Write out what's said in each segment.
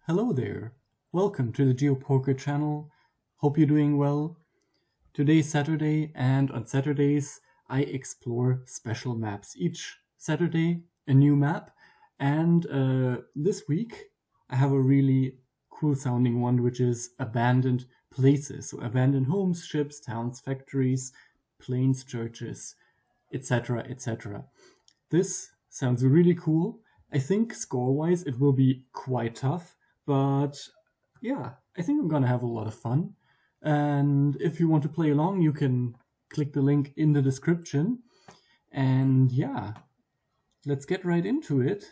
Hello there. Welcome to the GeoPoker channel. Hope you're doing well. Today's Saturday, and on Saturdays I explore special maps. Each Saturday a new map, and this week I have a really cool sounding one, which is abandoned places. So abandoned homes, ships, towns, factories, planes, churches, etc., etc. This sounds really cool. I think score-wise it will be quite tough, but yeah, I think I'm gonna have a lot of fun. And if you want to play along, you can click the link in the description. And yeah, let's get right into it.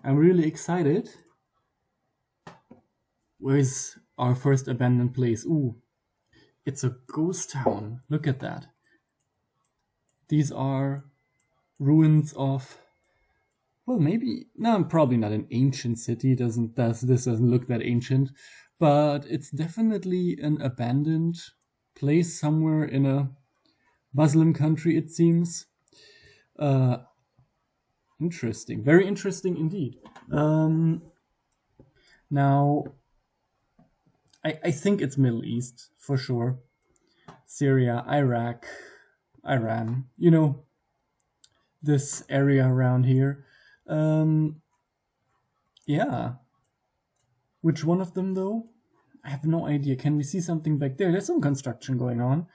I'm really excited. Where's our first abandoned place? Ooh, it's a ghost town. Look at that. These are ruins of, well, maybe, no, probably not an ancient city. This doesn't look that ancient, but it's definitely an abandoned place somewhere in a Muslim country, it seems. Uh, Interesting, very interesting indeed. Now, I think it's Middle East for sure. Syria, Iraq, Iran, this area around here. Um, yeah. Which one of them though? I have no idea. Can we see something back there? There's some construction going on.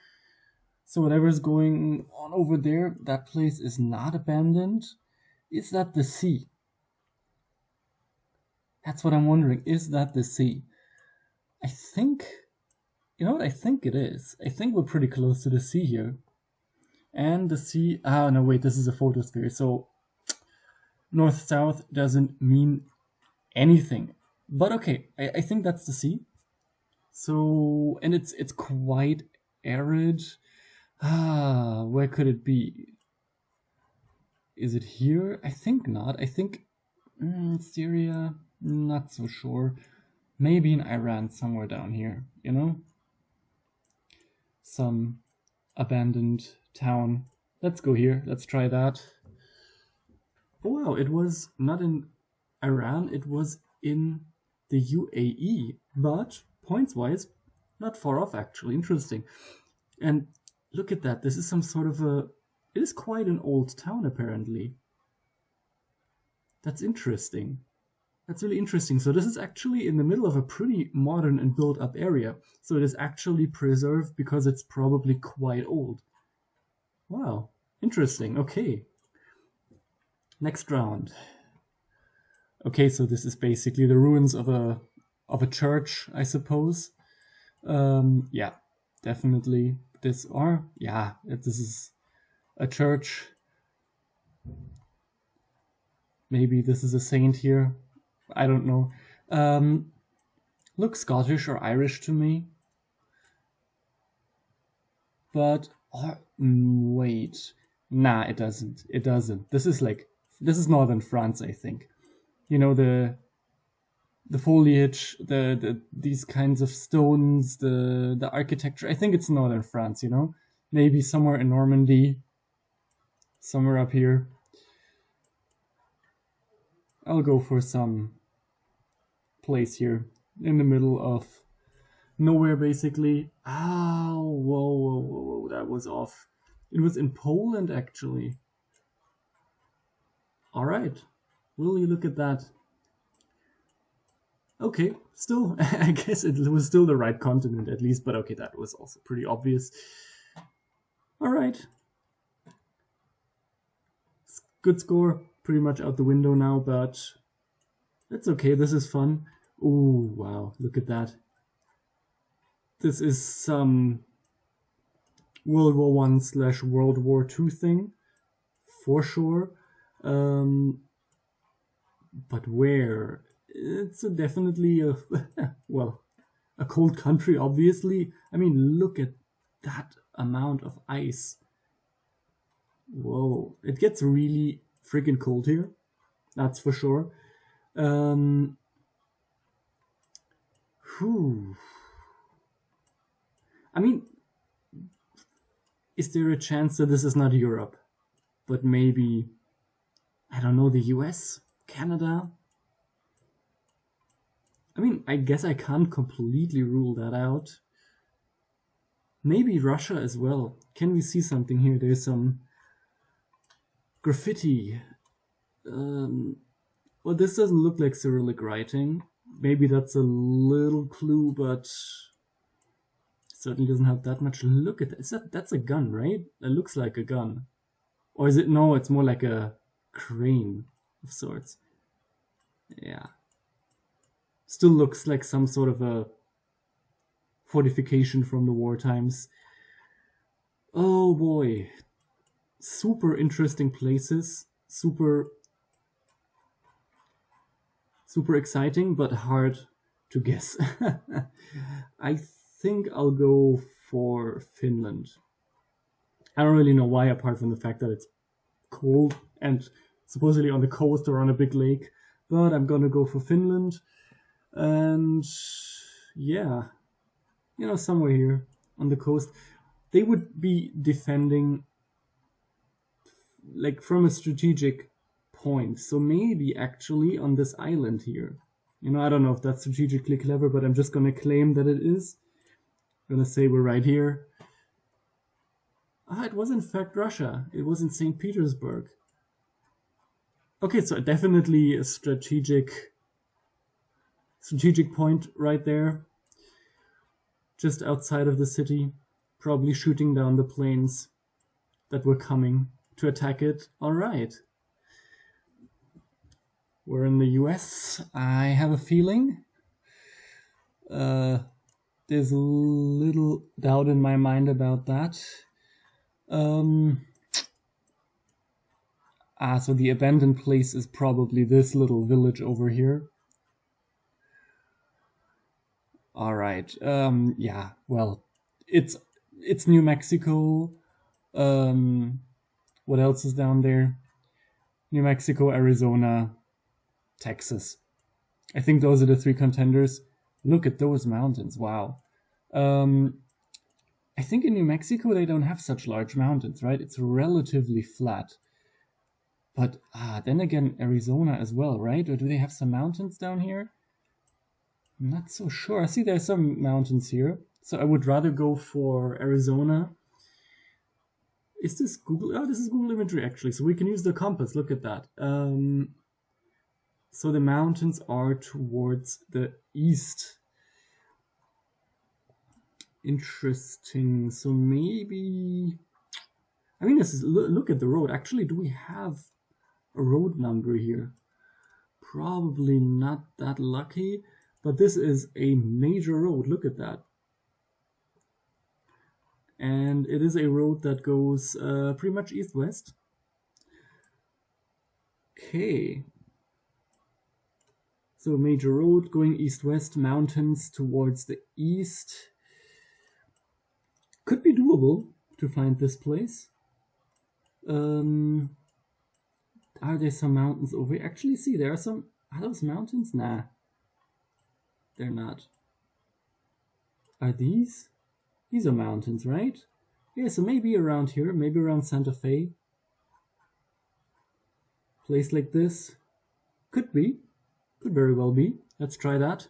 So whatever's going on over there, that place is not abandoned. Is that the sea? That's what I'm wondering. Is that the sea? I think, you know what? I think it is. I think we're pretty close to the sea here. And the sea, no, wait, this is a photosphere. So north-south doesn't mean anything. But okay, I think that's the sea. So, and it's quite arid. Where could it be? Is it here? I think not. I think Syria, not so sure. Maybe in Iran, somewhere down here, Some abandoned town. Let's go here. Let's try that. Oh wow, it was not in Iran, it was in the UAE, but points-wise, not far off actually. Interesting. And look at that. This is some sort of a... It is quite an old town, apparently. That's interesting. That's really interesting. So this is actually in the middle of a pretty modern and built-up area. So it is actually preserved because it's probably quite old. Wow. Interesting. Okay. Next round. Okay, so this is basically the ruins of a church, I suppose. Yeah, definitely. This is a church. Maybe this is a saint here. I don't know. Looks Scottish or Irish to me. But wait. Nah, it doesn't. It doesn't. This is northern France, I think. The foliage, these kinds of stones, the architecture. I think it's northern France, Maybe somewhere in Normandy, somewhere up here. I'll go for some place here in the middle of nowhere, basically. Oh, whoa, that was off. It was in Poland, actually. All right. Will you look at that? Okay, still, I guess it was still the right continent at least, but okay, that was also pretty obvious. All right. Good score, pretty much out the window now, but that's okay, this is fun. Ooh, wow, look at that. This is some World War I / World War II thing, for sure. But where? It's definitely a, well, a cold country, obviously. I mean, look at that amount of ice. Whoa, it gets really freaking cold here. That's for sure. Whew. I mean, is there a chance that this is not Europe, but maybe, I don't know, the US, Canada? I mean, I guess I can't completely rule that out. Maybe Russia as well. Can we see something here? There's some graffiti. Well, this doesn't look like Cyrillic writing. Maybe that's a little clue, but certainly doesn't have that much. Look at that. That's a gun, right? It looks like a gun. Or is it? No, it's more like a crane of sorts. Yeah. Still looks like some sort of a fortification from the war times. Oh boy. Super interesting places. Super exciting, but hard to guess. I think I'll go for Finland. I don't really know why, apart from the fact that it's cold and supposedly on the coast or on a big lake, but I'm gonna go for Finland. And yeah, you know, somewhere here on the coast. They would be defending like from a strategic point. So maybe actually on this island here. You know, I don't know if that's strategically clever, but I'm just gonna claim that it is. I'm gonna say we're right here. Ah, it was in fact Russia. It was in St. Petersburg. Okay, so definitely a strategic point right there. Just outside of the city, probably shooting down the planes that were coming to attack it. All right. We're in the US. I have a feeling. There's a little doubt in my mind about that. So the abandoned place is probably this little village over here. All right. Yeah. Well, it's New Mexico. What else is down there? New Mexico, Arizona, Texas. I think those are the three contenders. Look at those mountains. Wow. I think in New Mexico they don't have such large mountains, right? It's relatively flat. But then again, Arizona as well, right? Or do they have some mountains down here? I'm not so sure. I see there's some mountains here. So I would rather go for Arizona. Is this Google? Oh, this is Google imagery actually. So we can use the compass. Look at that. So the mountains are towards the east. Interesting. So maybe, I mean, this is, look at the road. Actually, do we have a road number here? Probably not that lucky, but this is a major road. Look at that. And it is a road that goes pretty much east-west. Okay. So major road going east-west, mountains towards the east. Could be doable to find this place. Are there some mountains over here? Actually, see, there are some. Are those mountains? Nah. They're not. Are these? These are mountains, right? Yeah, so maybe around here, maybe around Santa Fe. Place like this. Could be. Could very well be. Let's try that.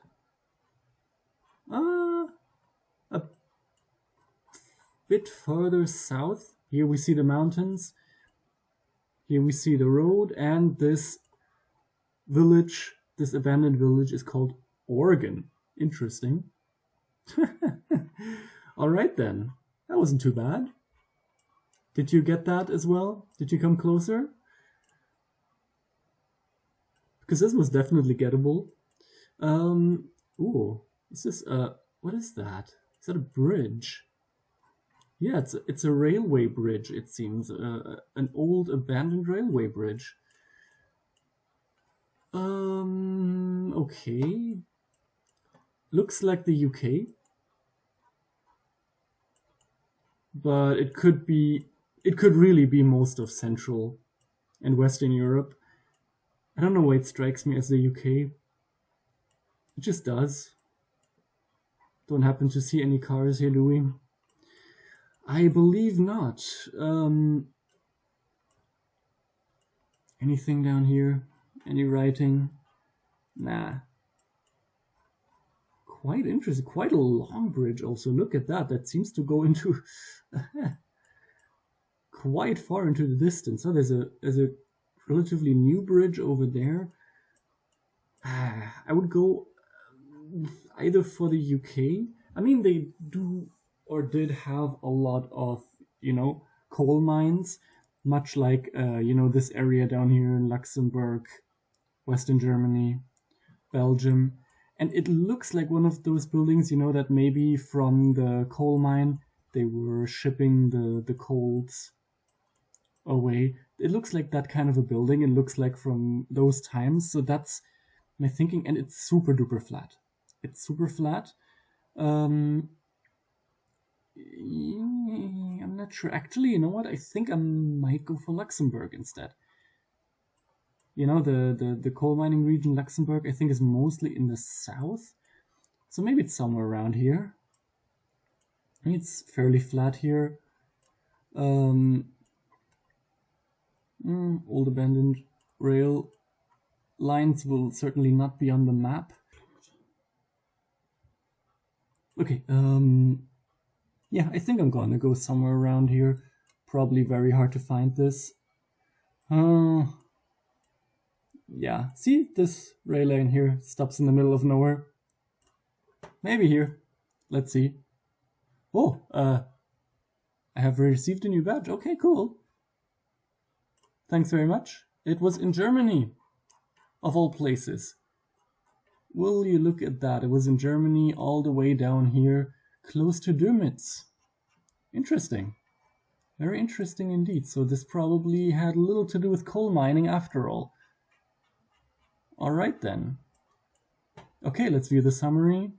A bit further south. Here we see the mountains. Here we see the road, and this village, this abandoned village is called Oregon. Interesting. All right then. That wasn't too bad. Did you get that as well? Did you come closer? Because this was definitely gettable. Ooh, is this what is that? Is that a bridge? Yeah, it's a railway bridge, it seems. An old abandoned railway bridge. Okay. Looks like the UK. But it could really be most of Central and Western Europe. I don't know why it strikes me as the UK. It just does. Don't happen to see any cars here, do we? I believe not. Anything down here? Any writing? Nah. quite interesting. Quite a long bridge also. Look at that. That seems to go into quite far into the distance. So there's a relatively new bridge over there. I would go either for the UK. I mean, they do or did have a lot of, you know, coal mines, much like, you know, this area down here in Luxembourg, Western Germany, Belgium. And it looks like one of those buildings, you know, that maybe from the coal mine, they were shipping the coals away. It looks like that kind of a building. It looks like from those times. So that's my thinking. And it's super duper flat. It's super flat. I'm not sure. Actually, you know what? I think I might go for Luxembourg instead. You know, the coal mining region, Luxembourg, I think is mostly in the south. So maybe it's somewhere around here. I mean, it's fairly flat here. Old abandoned rail lines will certainly not be on the map. Okay, yeah, I think I'm gonna go somewhere around here. Probably very hard to find this. Yeah, see, this rail line here stops in the middle of nowhere. Maybe here. Let's see. Oh, I have received a new badge. Okay, cool. Thanks very much. It was in Germany, of all places. Will you look at that? It was in Germany all the way down here, close to Dürmitz. Interesting. Very interesting indeed. So this probably had little to do with coal mining after all. Alright then. Okay, let's view the summary.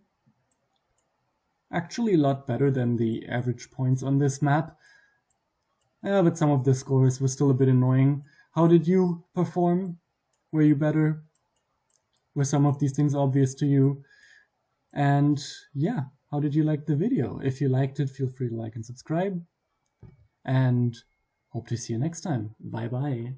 Actually a lot better than the average points on this map. But some of the scores were still a bit annoying. How did you perform? Were you better? Were some of these things obvious to you? And yeah, how did you like the video? If you liked it, feel free to like and subscribe. And hope to see you next time. Bye bye.